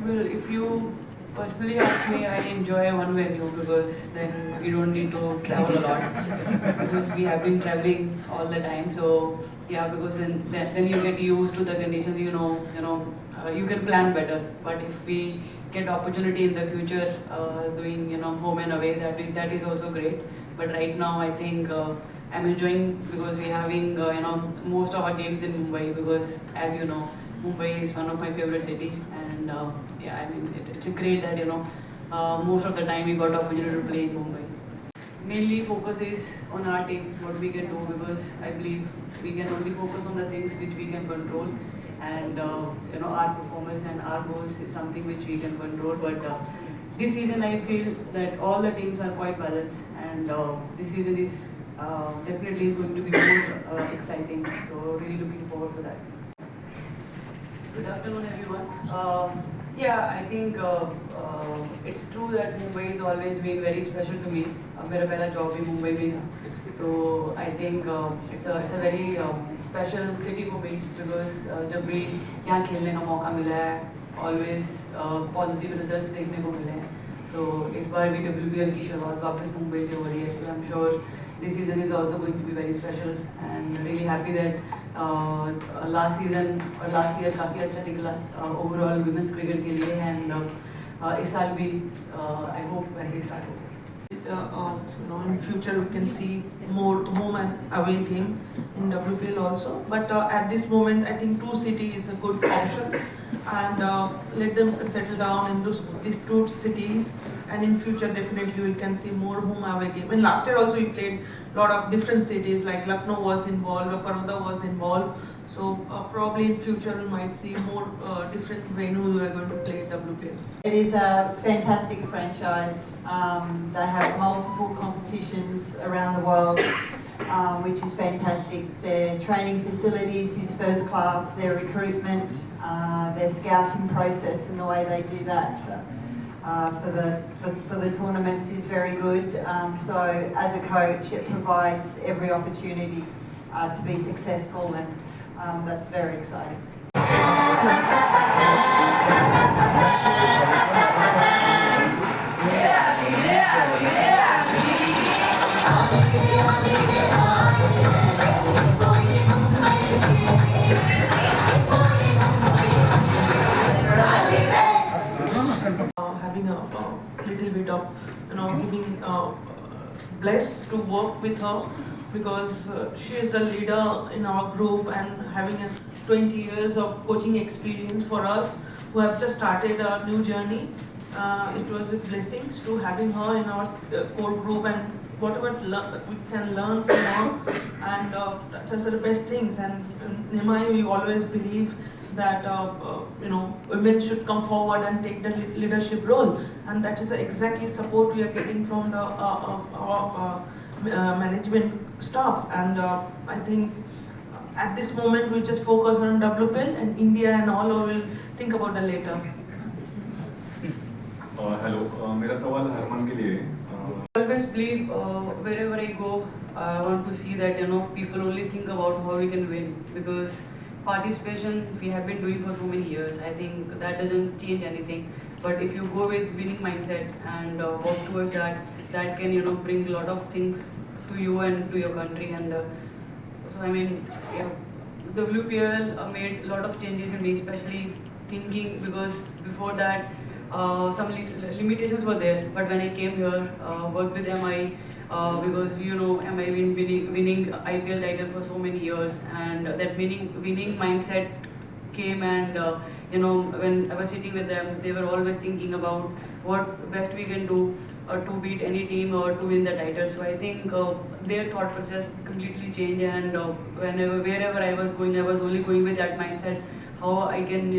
Well, if you personally ask me, I enjoy one venue because then we don't need to travel a lot because we have been traveling all the time. So yeah, because then you get used to the conditions. You can plan better. But if we get opportunity in the future doing home and away, that is also great. But right now, I think I'm enjoying because we're having most of our games in Mumbai because as you know, Mumbai is one of my favorite city, and yeah, I mean it's great that most of the time we got opportunity to play in Mumbai. Mainly focus is on our team, what we can do, because I believe we can only focus on the things which we can control, and our performance and our goals is something which we can control. But this season I feel that all the teams are quite balanced, and this season is definitely going to be more exciting. So really looking forward to that. Good afternoon, everyone. Yeah, I think it's true that Mumbai has always been very special to me. मेरा पहला job भी मुंबई में ही था, तो I think it's a very special city for me because जब भी यहाँ खेलने का मौका मिला है, always positive results देखने को मिले हैं. So इस बार भी WPL की शुरुआत वापस मुंबई से हो रही है, तो I'm sure this season is also going to be very special, and really happy that last season और last year काफ़ी अच्छा निकला overall women's cricket के लिए, and इस साल भी I hope वैसे ही start हो. In future we can see more home and away game in WPL also, but at this moment I think two city is a good options, and let them settle down in these two cities, and in future definitely we can see more home away game. And last year also we played lot of different cities, like Lucknow was involved, Baroda was involved, so probably in future we might see more different venues we are going to play WPL. It is a fantastic franchise. They have multiple competitions around the world, which is fantastic. Their training facilities is first class. Their recruitment, their scouting process, and the way they do that for the tournaments is very good. So as a coach, it provides every opportunity to be successful, and that's very exciting. Having a little bit of giving blessed to work with her, because she is the leader in our group and having a 20 years of coaching experience for us who have just started a new journey. It was a blessing to having her in our core group, and whatever we can learn from her, and that's the best things. And Nimai, we always believe that women should come forward and take the leadership role, and that is exactly support we are getting from the our management staff. And I think at this moment we just focus on WPL, and India and all will think about that later. Hello, मेरा सवाल हरमन के लिए है. I always believe wherever I go, I want to see that people only think about how we can win, because participation we have been doing for so many years. I think that doesn't change anything. But if you go with winning mindset and work towards that, that can bring a lot of things to you and to your country. And so I mean, yeah, WPL made a lot of changes in me, especially thinking, because before that some limitations were there. But when I came here, worked with MI, because MI been winning IPL title for so many years, and that winning mindset came. And when I was sitting with them, they were always thinking about what best we can do to beat any team or to win the title. So I think their thought process completely changed, and wherever I was going, I was only going with that mindset, how I can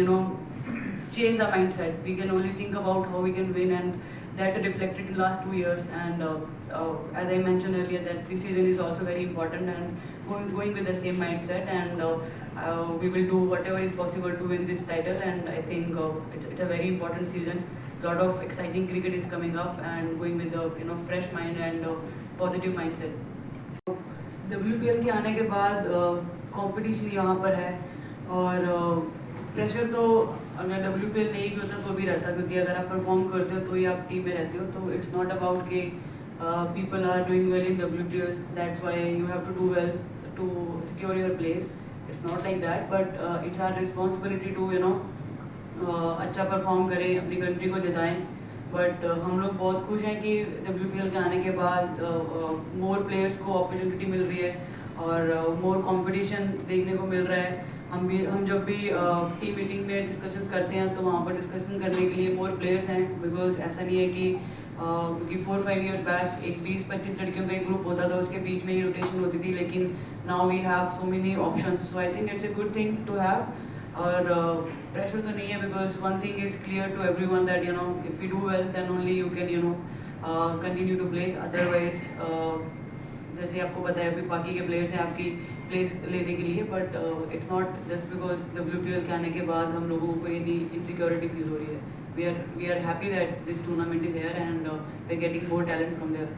change the mindset. We can only think about how we can win, and that reflected in last 2 years. And as I mentioned earlier, that this season is also very important, and going with the same mindset, and we will do whatever is possible to win this title. And I think it's a very important season. Lot of exciting cricket is coming up, and going with the fresh mind and positive mindset. WPL के आने के बाद competition यहाँ पर है, और pressure तो अगर WPL नहीं भी होता तो भी रहता, क्योंकि अगर आप परफॉर्म करते हो तो ही आप टीम में रहते हो. तो इट्स नॉट अबाउट कि people are doing well in WPL, that's why you have to do well to secure your place. It's not like that, but it's our responsibility to अच्छा परफॉर्म करें, अपनी country को जिताएं. But हम लोग बहुत खुश हैं कि WPL के आने के बाद मोर प्लेयर्स को अपॉर्चुनिटी मिल रही है और मोर कंपटीशन देखने को मिल रहा है. हम जब भी टीम मीटिंग में डिस्कशंस करते हैं तो वहाँ पर डिस्कशन करने के लिए मोर प्लेयर्स हैं. बिकॉज ऐसा नहीं है कि क्योंकि 4-5 ईयर बैक एक 20-25 लड़कियों का एक ग्रुप होता था, उसके बीच में ही रोटेशन होती थी. लेकिन now we have so many options, so I think it's a good thing to have. और प्रेशर तो नहीं है, because one thing is clear to everyone that if you do well then only you can continue to play. Otherwise जैसे आपको पता है अभी बाकी के प्लेयर्स हैं आपकी प्लेस लेने के लिए, but it's not just because WPL के आने के बाद हम लोगों को ये इनसिक्योरिटी फील हो रही है. We are happy that this tournament is here and we're getting more talent from there.